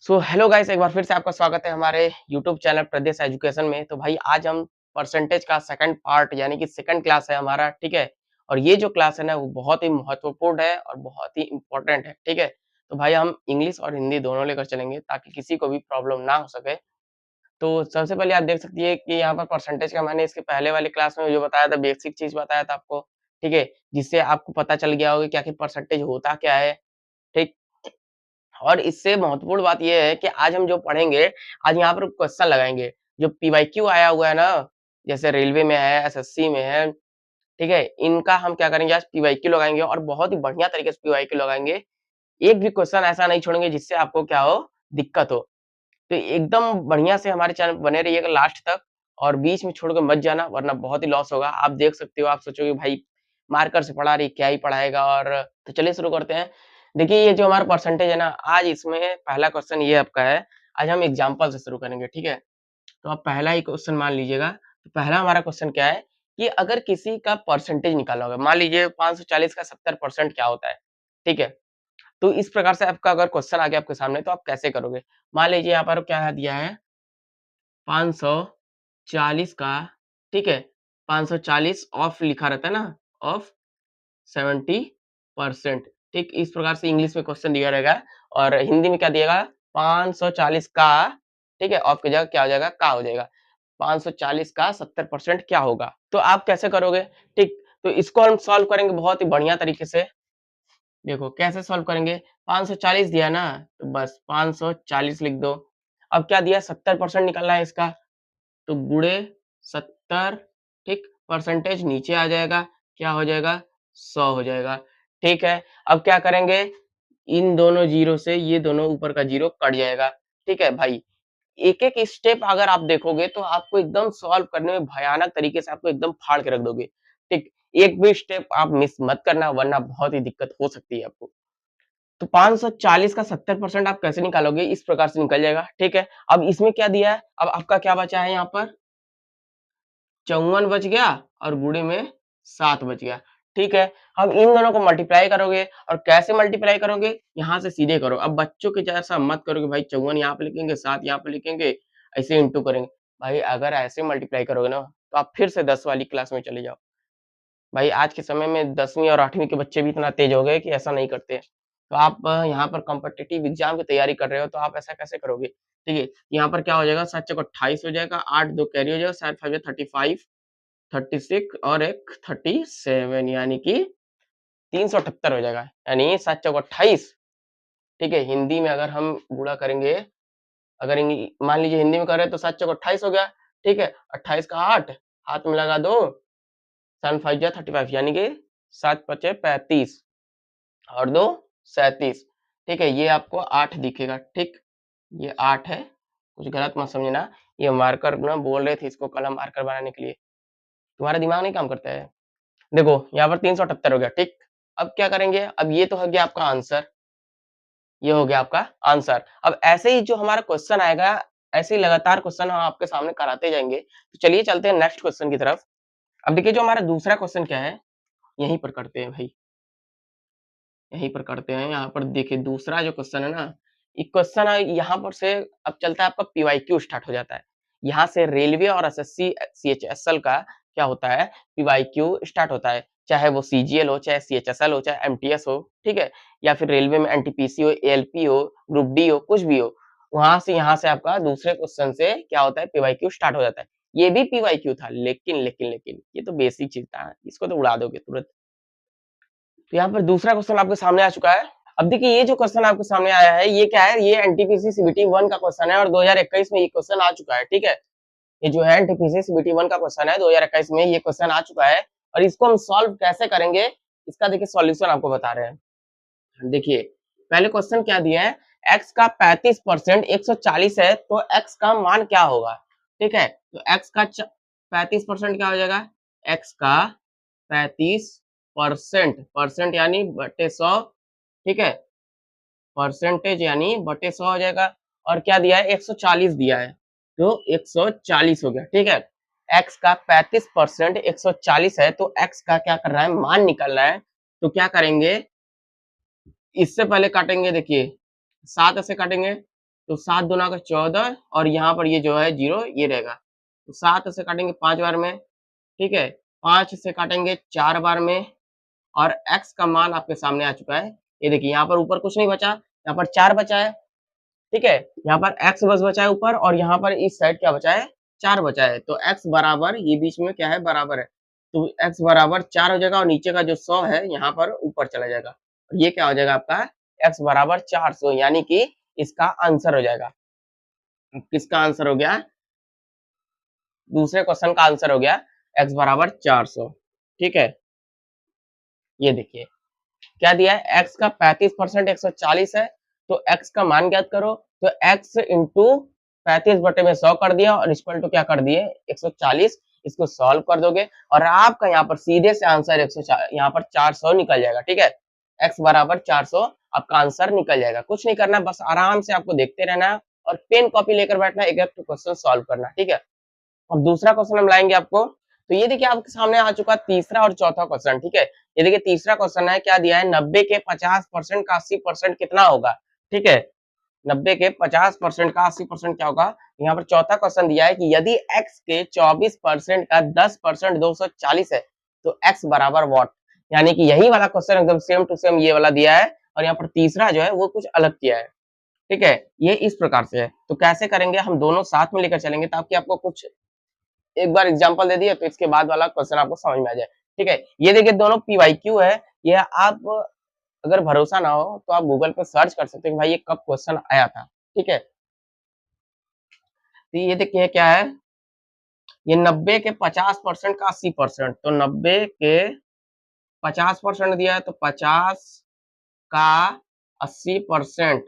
So hello guys, एक बार फिर से आपका स्वागत है हमारे यूट्यूब चैनल प्रदेश एजुकेशन में। तो भाई आज हम परसेंटेज का सेकंड पार्ट यानी कि सेकंड क्लास है हमारा, ठीक है। और ये जो क्लास है ना वो बहुत ही महत्वपूर्ण है और बहुत ही इम्पोर्टेंट है, ठीक है। तो भाई हम इंग्लिश और हिंदी दोनों लेकर चलेंगे ताकि किसी को भी प्रॉब्लम ना हो सके। तो सबसे पहले आप देख सकती है कि यहाँ पर परसेंटेज का मैंने इसके पहले वाली क्लास में जो बताया था, बेसिक चीज बताया था आपको, ठीक है। जिससे आपको पता चल गया होगा कि आखिर परसेंटेज होता क्या है, ठीक। और इससे महत्वपूर्ण बात ये है कि आज हम जो पढ़ेंगे, आज यहाँ पर क्वेश्चन लगाएँगे। जो पीवाईक्यू आया हुआ है ना, जैसे रेलवे में है, एसएससी में है, ठीक है? इनका हम क्या करेंगे, आज पीवाईक्यू लगाएँगे और बहुत ही बढ़िया तरीके से पीवाईक्यू लगाएँगे। एक भी क्वेश्चन ऐसा नहीं छोड़ेंगे जिससे आपको क्या हो, दिक्कत हो। तो एकदम बढ़िया से हमारे चैनल पे बने रहिएगा लास्ट तक और बीच में छोड़ के मत जाना वरना बहुत ही लॉस होगा। आप देख सकते हो, आप सोचोगे भाई मार्कर से पढ़ा रही क्या ही पढ़ाएगा। और तो चलिए शुरू करते हैं। देखिए ये जो हमारा परसेंटेज है ना, आज इसमें पहला क्वेश्चन ये आपका है। आज हम एग्जांपल से शुरू करेंगे, ठीक है। तो आप पहला ही क्वेश्चन मान लीजिएगा। तो पहला हमारा क्वेश्चन क्या है कि अगर किसी का परसेंटेज निकाला होगा, मान लीजिए 540 का 70% क्या होता है, ठीक है। तो इस प्रकार से आपका अगर क्वेश्चन आ गया आपके सामने तो आप कैसे करोगे। मान लीजिए यहाँ पर क्या दिया है, 540 का, ठीक है, 540 ऑफ लिखा रहता है ना, ऑफ 70%, ठीक। इस प्रकार से इंग्लिश में क्वेश्चन दिया रहेगा और हिंदी में क्या दिएगा, 540 का, ठीक है, ऑफ की जगह क्या हो जाएगा, का हो जाएगा। 540 का 70% क्या होगा। तो आप कैसे करोगे, ठीक। तो इसको हम सॉल्व करेंगे बहुत ही बढ़िया तरीके से। देखो कैसे सॉल्व करेंगे, 540 दिया ना, तो बस 540 लिख दो। अब क्या दिया, 70% निकालना है इसका, तो गुणे 70, ठीक। परसेंटेज नीचे आ जाएगा, क्या हो जाएगा, 100 हो जाएगा, ठीक है। अब क्या करेंगे, इन दोनों जीरो से ये दोनों ऊपर का जीरो कट जाएगा, ठीक है भाई। एक एक स्टेप अगर आप देखोगे तो आपको एकदम सॉल्व करने में भयानक तरीके से आपको एकदम फाड़ के रख दोगे, ठीक। एक भी स्टेप आप मिस मत करना वरना बहुत ही दिक्कत हो सकती है आपको। तो 540 का 70% आप कैसे निकालोगे, इस प्रकार से निकल जाएगा, ठीक है। अब इसमें क्या दिया है, अब आपका क्या बचा है यहाँ पर, 54 बच गया और गुणे में 7 बच गया, ठीक है। अब इन दोनों को मल्टीप्लाई करोगे और कैसे मल्टीप्लाई करोगे, यहाँ से सीधे करो। अब बच्चों के जैसा मत करोगे भाई, 54 यहाँ पे लिखेंगे, 7 यहाँ पे लिखेंगे, ऐसे इंटू करेंगे। भाई अगर ऐसे मल्टीप्लाई करोगे ना तो आप फिर से 10 वाली क्लास में चले जाओ। भाई आज के समय में 10वीं और 8वीं के बच्चे भी इतना तेज हो गए कि ऐसा नहीं करते। तो आप यहाँ पर कॉम्पिटिटिव एग्जाम की तैयारी कर रहे हो तो आप ऐसा कैसे करोगे, ठीक है। यहाँ पर क्या हो जाएगा, 7 चौक 28 हो जाएगा, 8 2 कैरी हो जाएगा, 7 5 35, 36 और एक 37 यानी कि 378 हो जाएगा। यानी 7 चौक 28, ठीक है। हिंदी में अगर हम गुणा करेंगे, अगर मान लीजिए हिंदी में कर रहे हैं तो 7 चौक 28 हो गया, ठीक है। 28 का 8 हाथ में लगा दो, 7 5 जा 35 यानी कि 7 पचे 35 और 2 37, ठीक है। ये आपको 8 दिखेगा, ठीक। ये 8 है, कुछ गलत मत समझना। ये मार्कर ना बोल रहे थे इसको कलम मार्कर बनाने के लिए, तुम्हारा दिमाग नहीं काम करता है। देखो यहाँ पर 378 हो गया, ठीक। अब क्या करेंगे, अब ये तो हो गया आपका आंसर, ये हो गया आपका आंसर। अब ऐसे ही जो हमारा क्वेश्चन आएगा, ऐसे ही लगातार क्वेश्चन हम आपके सामने कराते जाएंगे। तो चलिए चलते हैं नेक्स्ट क्वेश्चन की तरफ। अब देखिए जो हमारा दूसरा क्वेश्चन क्या है, यहीं पर करते हैं भाई, यहीं पर करते हैं। यहाँ पर देखिए दूसरा जो क्वेश्चन है ना, ये क्वेश्चन है यहाँ पर से, अब चलता है आपका पीवाईक्यू स्टार्ट हो जाता है। यहाँ से रेलवे और एसएससी सीएचएसएल का क्या होता है, पीवाईक्यू स्टार्ट होता है। चाहे वो सीजीएल हो, चाहे सीएचएसएल हो, चाहे एमटीएस हो, ठीक है। या फिर रेलवे में एनटीपीसी हो, एएलपी हो, ग्रुप डी हो, कुछ भी हो। वहां से यहाँ से आपका दूसरे क्वेश्चन से क्या होता है, पीवाईक्यू स्टार्ट हो जाता है। ये भी पीवाईक्यू था, लेकिन ये तो बेसिक चीज था, इसको तो उड़ा दोगे तुरंत। तो यहाँ पर दूसरा क्वेश्चन आपके सामने आ चुका है। अब देखिए ये जो क्वेश्चन आपके सामने आया है ये क्या है, ये एनटीपीसी सीबीटी 1 का क्वेश्चन है और 2021 में ये क्वेश्चन आ चुका है, ठीक है। ये जो है एनटीपीसी सीबीटी 1 का क्वेश्चन है, 2021 में ये क्वेश्चन आ चुका है। और इसको हम सॉल्व कैसे करेंगे, इसका देखिए सॉल्यूशन आपको बता रहे हैं। देखिए पहले क्वेश्चन क्या दिया है, x का 35% 140 है तो x का मान क्या होगा, ठीक है। तो x का 35% क्या हो जाएगा, x का 35% परसेंट यानी बटे 100, ठीक है। परसेंटेज यानी बटे 100 हो जाएगा। और क्या दिया है, 140 दिया है, तो 140 हो गया, ठीक है। x का 35% 140 है तो x का क्या कर रहा है, मान निकल रहा है। तो क्या करेंगे, इससे पहले काटेंगे, देखिए 7 ऐसे काटेंगे, तो 7 दूना का 14 और यहाँ पर ये जो है 0 ये रहेगा। तो 7 से काटेंगे 5 बार में, ठीक है? 5 से काटेंगे 4 बार में और x का मान आपके सामने आ चुका है। ये देखिए यहाँ पर ऊपर कुछ नहीं बचा, यहाँ पर 4 बचा है, ठीक है? यहाँ पर x बस बचा है ऊपर और यहाँ पर इस साइड क्या बचा है? 4 बचा है। तो x बराबर ये बीच में क्या है? बराबर है। तो x बराबर 4 हो जाएगा और नीचे का जो 100 है यहाँ पर ऊपर चला जाएगा। और ये क्या हो जाएगा आपका? x बराबर 400 यानी कि इसका आंसर हो जाएगा। किसका आंसर हो गया? दूसरे क्वेश्चन का आंसर हो गया x बराबर 400, ठीक है? ये देखिए क्या दिया है? x का 35% 140 है, तो x का मान ज्ञात करो। तो x इंटू 35 बटे में 100 कर दिया और इक्वल टू क्या कर दिए? 140। इसको सॉल्व कर दोगे और आपका यहाँ पर सीधे से आंसर 140 यहाँ पर 400 निकल जाएगा, ठीक है? x बराबर 400 आपका आंसर निकल जाएगा। कुछ नहीं करना, बस आराम से आपको देखते रहना है और पेन कॉपी लेकर बैठना, एक एक क्वेश्चन सॉल्व करना, ठीक है? अब दूसरा क्वेश्चन हम लाएंगे आपको। तो ये देखिए आपके सामने आ चुका तीसरा और चौथा क्वेश्चन, ठीक है? ये देखिए तीसरा क्वेश्चन है, क्या दिया है? 90 के 50% का 80% कितना होगा? ठीक है? 90 के 50% का 80% क्या होगा? यहाँ पर चौथा क्वेश्चन दिया है कि यदि x के 24% का 10% 240 है, तो x बराबर व्हाट? यानी कि यही वाला क्वेश्चन एकदम सेम टू सेम ये वाला दिया है और यहाँ पर तीसरा जो है वो कुछ अलग किया है, ठीक है? ये इस प्रकार से है। तो कैसे करेंगे? हम दोनों साथ में लेकर चलेंगे ताकि आपको कुछ एक बार एग्जांपल दे दिया तो इसके बाद वाला क्वेश्चन आपको समझ में आ जाए, ठीक है? ये देखिए दोनों पीवाईक्यू है, ये आप अगर भरोसा ना हो तो आप गूगल पे सर्च कर सकते हैं कि भाई ये कब क्वेश्चन आया था, ठीक है? तो ये देखिए क्या है, ये 90 के 50% का 80%, तो 90 के 50% दिया है तो 50 का 80%,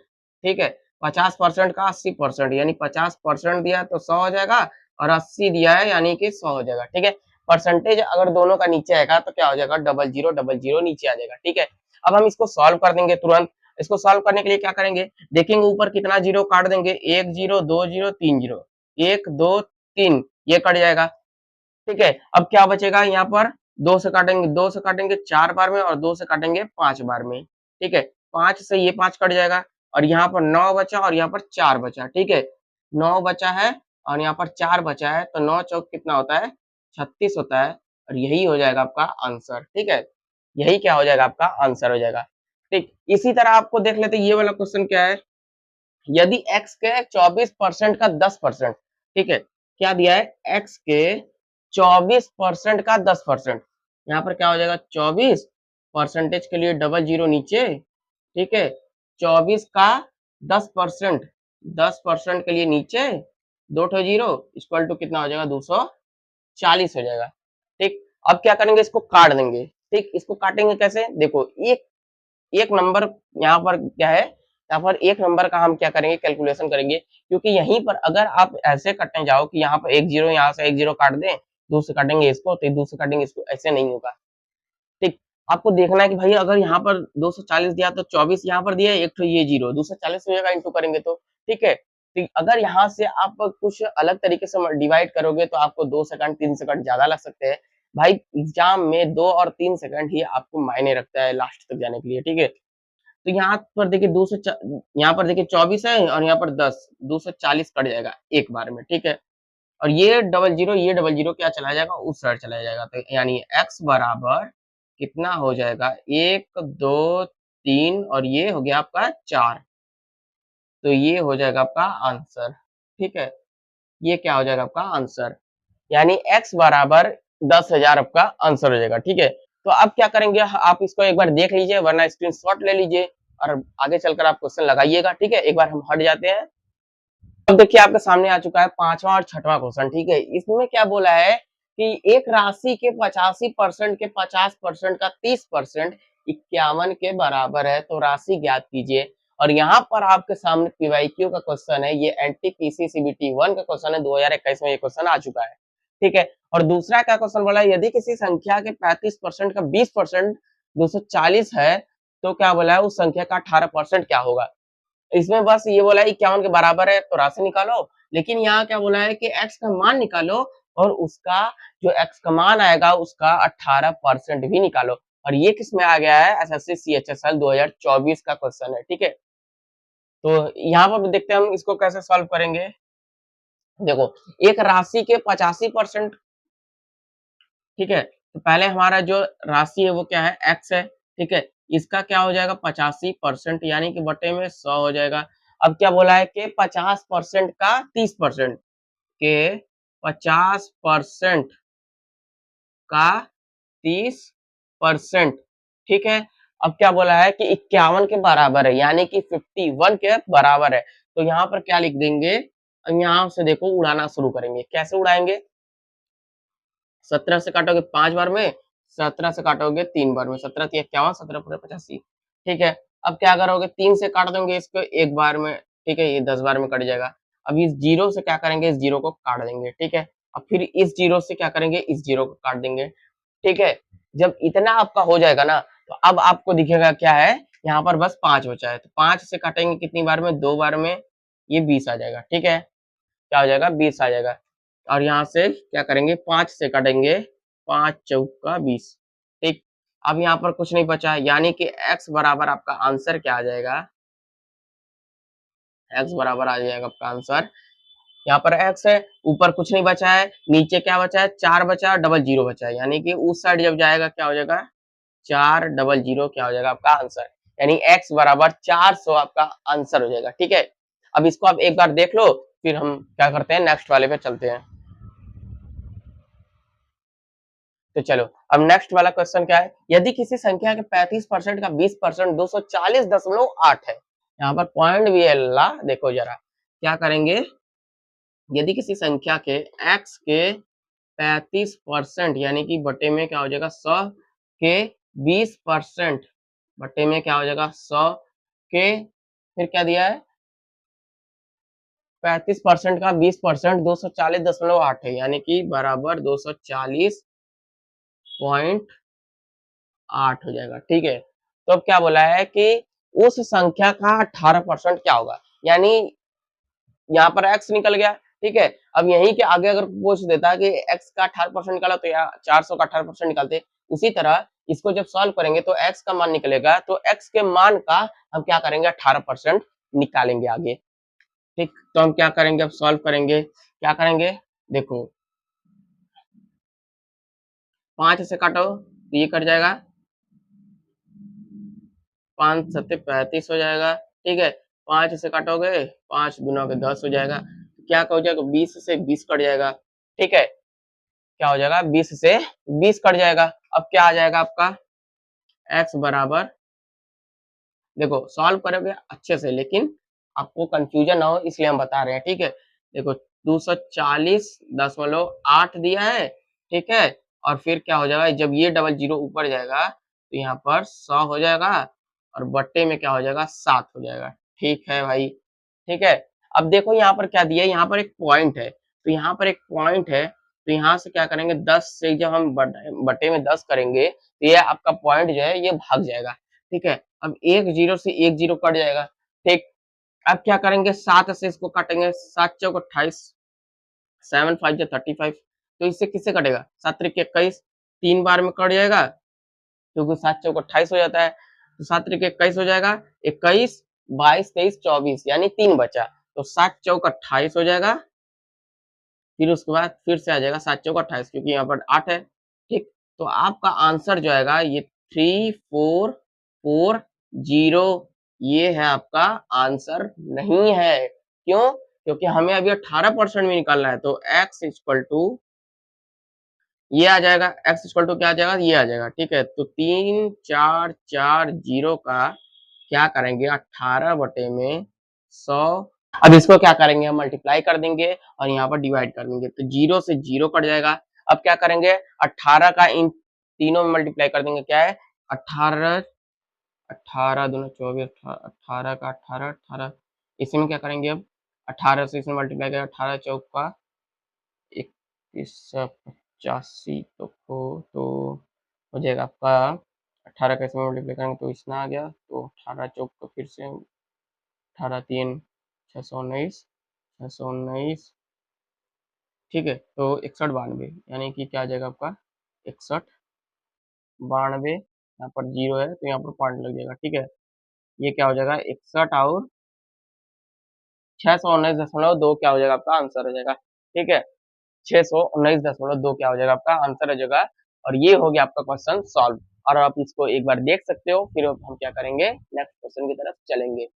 ठीक है? 50% का 80% यानी 50% दिया है तो 100 हो जाएगा और 80 दिया है यानी कि 100 हो जाएगा, ठीक है? परसेंटेज अगर दोनों का नीचे आएगा तो क्या हो जाएगा? डबल जीरो नीचे आ जाएगा, ठीक है? अब हम इसको सॉल्व कर देंगे तुरंत। इसको सॉल्व करने के लिए क्या करेंगे? देखेंगे ऊपर कितना जीरो काट देंगे, 1 जीरो, 2 जीरो, 3 जीरो, 1 2 3 ये कट जाएगा, ठीक है? अब क्या बचेगा यहाँ पर? 2 से काटेंगे 4 बार में और 2 से काटेंगे 5 बार में, ठीक है? 5 से ये 5 कट जाएगा और यहाँ पर 9 बचा और यहाँ पर 4 बचा, ठीक है? 9 बचा है और यहाँ पर 4 बचा है तो 9 चौक कितना होता है? 36 होता है और यही हो जाएगा आपका आंसर, ठीक है? यही क्या हो जाएगा? आपका आंसर हो जाएगा, ठीक? इसी तरह आपको देख लेते हैं ये वाला क्वेश्चन क्या है? यदि x के 24% का 10%, ठीक है? क्या दिया है? x के 24% का 10%, यहाँ पर क्या हो जाएगा? 24 परसेंटेज के लिए डबल जीरो नीचे, ठीक है? 24 का 10%, 10% के लिए नीचे 2 ठो जीरो इक्वल टू कितना हो जाएगा? 240 हो जाएगा, ठीक? अब क्या करेंगे? इसको काट देंगे, ठीक? इसको काटेंगे कैसे? देखो एक एक नंबर यहाँ पर क्या है? यहाँ पर एक नंबर का हम क्या करेंगे? कैलकुलेशन करेंगे, क्योंकि यहीं पर अगर आप ऐसे काटने जाओ कि यहाँ पर एक जीरो यहाँ से एक जीरो काट दें, 2 से काटेंगे इसको तो 2 से काटेंगे इसको, ऐसे नहीं होगा, ठीक? आपको देखना है कि भाई अगर यहाँ पर 240 दिया तो 24 यहाँ पर दिया है, एक तो ये जीरो 240 हो जाएगा इंटू करेंगे तो, ठीक है? तो अगर यहाँ से आप कुछ अलग तरीके से डिवाइड करोगे तो आपको 2 सेकंड 3 सेकंड ज्यादा लग सकते हैं। भाई एग्जाम में 2 और 3 सेकंड ही आपको मायने रखता है लास्ट तक जाने के लिए, ठीक है? तो यहाँ पर देखिए यहाँ पर देखिए 24 है और यहाँ पर 10, 240 कट जाएगा एक बार में, ठीक है? और ये डबल जीरो क्या चला जाएगा? उस साइड चला जाएगा, तो यानी x बराबर कितना हो जाएगा? 1 2 3 और ये हो गया आपका 4, तो ये हो जाएगा आपका आंसर, ठीक है? ये क्या हो जाएगा आपका आंसर? यानी x बराबर 10,000 आपका आंसर हो जाएगा, ठीक है? तो अब क्या करेंगे? आप इसको एक बार देख लीजिए वरना स्क्रीनशॉट ले लीजिए और आगे चलकर आप क्वेश्चन लगाइएगा, ठीक है? एक बार हम हट जाते हैं। अब देखिए आपके सामने आ चुका है 5वां और 6वां क्वेश्चन, ठीक है? इसमें क्या बोला है कि एक राशि के 85% के 50% का 30% 51 के बराबर है, तो राशि ज्ञात कीजिए। और यहाँ पर आपके सामने पीवाईक्यू का क्वेश्चन है, ये एनटीपीसी सीबीटी 1 का क्वेश्चन है, 2021 में ये क्वेश्चन आ चुका है, ठीक है? और दूसरा क्या क्वेश्चन बोला है? यदि किसी संख्या के 35% का 20% 240 है, तो क्या बोला है? उस संख्या का 18% क्या होगा? इसमें बस ये बोला है 51 के बराबर है तो राशि निकालो, लेकिन यहाँ क्या बोला है कि x का मान निकालो और उसका जो x का मान आएगा उसका 18% भी निकालो। और ये किस में आ गया है? एसएससी सीएचएसएल 2024 का क्वेश्चन है, ठीक है? तो यहाँ पर देखते हैं हम इसको कैसे सॉल्व करेंगे। देखो, एक राशि के 85%, ठीक है, तो पहले हमारा जो राशि है वो क्या है, x है, ठीक है, इसका क्या हो जाएगा 85% यानी कि बटे में 100 हो जाएगा। अब क्या बोला है कि 50% का 30%, के 50% का 30%, ठीक है। अब क्या बोला है कि 51 के बराबर है, यानी कि 51 के बराबर है। तो यहाँ पर क्या लिख देंगे, यहाँ से देखो उड़ाना शुरू करेंगे। कैसे उड़ाएंगे, 17 से काटोगे 5 बार में, 17 से काटोगे 3 बार में, 17 तिया 51, 17 पूरे 85, ठीक है। अब क्या करोगे, 3 से काट दोगे इसको एक बार में, ठीक है, ये 10 बार में कट जाएगा। अब इस जीरो से क्या करेंगे, इस जीरो को काट देंगे, ठीक है। अब फिर इस जीरो से क्या करेंगे, इस जीरो को काट देंगे, ठीक है। जब इतना आपका हो जाएगा ना, तो अब आपको दिखेगा क्या है, यहाँ पर बस 5 बचा है, तो 5 से काटेंगे कितनी बार में, 2 बार में, ये 20 आ जाएगा, ठीक है। क्या हो जाएगा, 20 आ जाएगा। और यहाँ से क्या करेंगे, 5 से काटेंगे, 5 चौका 20, ठीक। अब यहाँ पर कुछ नहीं बचा, यानी कि x बराबर आपका आंसर क्या आ जाएगा, x बराबर आ जाएगा आपका आंसर, यहाँ पर x है, ऊपर कुछ नहीं बचा है, नीचे क्या बचा है, 4 बचा, डबल जीरो बचा है, यानी कि उस साइड जब जाएगा क्या हो जाएगा, 4 डबल जीरो क्या हो जाएगा आपका आंसर, यानी x बराबर 400 आपका आंसर हो जाएगा, ठीक है। अब इसको आप एक बार देख लो, फिर हम क्या करते हैं, नेक्स्ट वाले पे चलते हैं। तो चलो, अब नेक्स्ट वाला क्वेश्चन क्या है, यदि किसी संख्या के 35% का 20% 240.8 है, यहाँ पर पॉइंट भी है ला, देखो जरा क्या करेंगे, यदि किसी संख्या के x के 35% यानी कि बटे में क्या हो जाएगा 100 के 20% बटे में क्या हो जाएगा 100 के, फिर क्या दिया है, 35% का 20% 240.8 है, यानी कि बराबर 240.8 हो जाएगा, ठीक है। तो अब क्या बोला है कि उस संख्या का 18% क्या होगा, यानी यहाँ पर x निकल गया, ठीक है। अब यहीं के आगे अगर पूछ देता कि x का 18% निकाला, तो यहाँ 400 का 18% निकालते। उसी तरह इसको जब सॉल्व करेंगे तो x का मान निकलेगा, तो x के मान का हम क्या करेंगे, 18% निकालेंगे आगे, ठीक। तो हम क्या करेंगे, अब सॉल्व करेंगे, क्या करेंगे, देखो 5 से काटो तो ये कट जाएगा, 5 सत्ते 35 हो जाएगा, ठीक है। 5 से काटोगे, 5 दूना के 10 हो जाएगा, क्या हो जाएगा, 20 से 20 कट जाएगा, ठीक है। क्या हो जाएगा, 20 से 20 कट जाएगा। अब क्या आ जाएगा आपका, x बराबर, देखो सॉल्व करोगे अच्छे से, लेकिन आपको कंफ्यूजन ना हो इसलिए हम बता रहे हैं, ठीक है। देखो 240.8 दिया है, ठीक है, और फिर क्या हो जाएगा, जब ये डबल जीरो ऊपर जाएगा तो यहाँ पर 100 हो जाएगा, और बट्टे में क्या हो जाएगा, 7 हो जाएगा, ठीक है भाई, ठीक है। अब देखो यहाँ पर क्या दिया है, यहाँ पर एक पॉइंट है, तो यहाँ पर एक पॉइंट है, तो यहाँ से क्या करेंगे, 10 से जब हम बटे में 10 करेंगे तो ये आपका पॉइंट जो है ये भाग जाएगा, ठीक है। अब एक जीरो से एक जीरो कट जाएगा, ठीक। अब क्या करेंगे, 7 से इसको काटेंगे, 7 चौक 28, 7 5 जा 35, तो इससे किससे कटेगा, 7 त्रिक 21, 3 बार में कट जाएगा, क्योंकि 7 चौक 28 हो जाता है, तो 7 त्रिक 21 हो जाएगा, 21 22 23 24 यानी 3 बचा, तो 7 चौक 28 हो जाएगा, फिर उसके बाद फिर से आ जाएगा 7 चौक 28, क्योंकि यहाँ पर 8 है, ठीक। तो आपका आंसर जो आएगा ये 3440, ये है आपका आंसर नहीं है, क्यों, क्योंकि हमें अभी 18% में निकालना है, तो x इक्वल टू ये आ जाएगा, x इक्वल टू क्या आ जाएगा, ये आ जाएगा, ठीक है। तो 3440 का क्या करेंगे, 18 बटे में 100, अब इसको क्या करेंगे, हम मल्टीप्लाई कर देंगे और यहाँ पर डिवाइड कर देंगे, तो जीरो से जीरो कट जाएगा। अब क्या करेंगे, 18 का इन तीनों में मल्टीप्लाई कर देंगे, क्या है 18, 18 दूना 24, 18 का 18 18, इसमें क्या करेंगे, अब 18 से इसमें मल्टीप्लाई करें, 18 चौका 2185, तो हो जाएगा आपका 18 का इसमें मल्टीप्लाई करेंगे तो इतना आ गया, तो 18 चौक को फिर से 18 3 619, 619, ठीक है। तो 6192 यानी कि क्या आ जाएगा आपका 6192, यहाँ पर जीरो है तो यहाँ पर पॉइंट लग जाएगा, ठीक है। ये क्या हो जाएगा 61 और 619.2 क्या हो जाएगा आपका आंसर हो जाएगा, ठीक है। 619.2 क्या हो जाएगा आपका आंसर हो जाएगा। और ये हो गया आपका क्वेश्चन सॉल्व। और आप इसको एक बार देख सकते हो, फिर हम क्या करेंगे, नेक्स्ट क्वेश्चन की तरफ चलेंगे।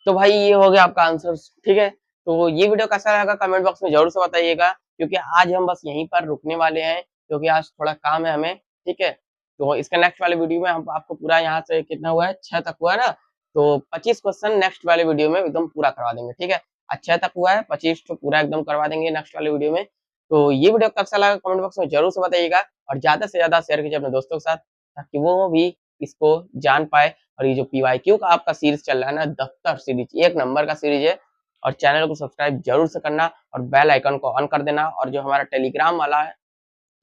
तो भाई ये हो गया आपका आंसर, ठीक है। तो ये वीडियो कैसा लगा कमेंट बॉक्स में जरूर से बताइएगा, क्योंकि आज हम बस यहीं पर रुकने वाले हैं, क्योंकि आज थोड़ा काम है हमें, ठीक है। तो इसका नेक्स्ट वाले वीडियो में हम आपको पूरा यहाँ से कितना हुआ है, 6 तक हुआ है ना, तो 25 क्वेश्चन नेक्स्ट वाले वीडियो में एकदम पूरा करवा देंगे, ठीक है। 6 तक हुआ है, 25 तो पूरा एकदम करवा देंगे नेक्स्ट वाले वीडियो में। तो ये वीडियो कैसा लगा कमेंट बॉक्स में जरूर से बताइएगा, और ज्यादा से ज्यादा शेयर कीजिए अपने दोस्तों के साथ, ताकि वो भी इसको जान पाए। और ये जो पीवाईक्यू का आपका सीरीज चल रहा है ना, दफ्तर सीरीज, एक नंबर का सीरीज है। और चैनल को सब्सक्राइब जरूर से करना, और बेल आइकन को ऑन कर देना, और जो हमारा टेलीग्राम वाला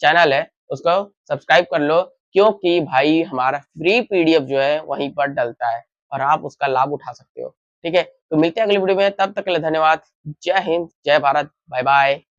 चैनल है उसको सब्सक्राइब कर लो, क्योंकि भाई हमारा फ्री पीडीएफ जो है वहीं पर डलता है, और आप उसका लाभ उठा सकते हो, ठीक है। तो मिलते हैं अगली वीडियो में, तब तक के लिए धन्यवाद। जय हिंद, जय भारत, बाय बाय।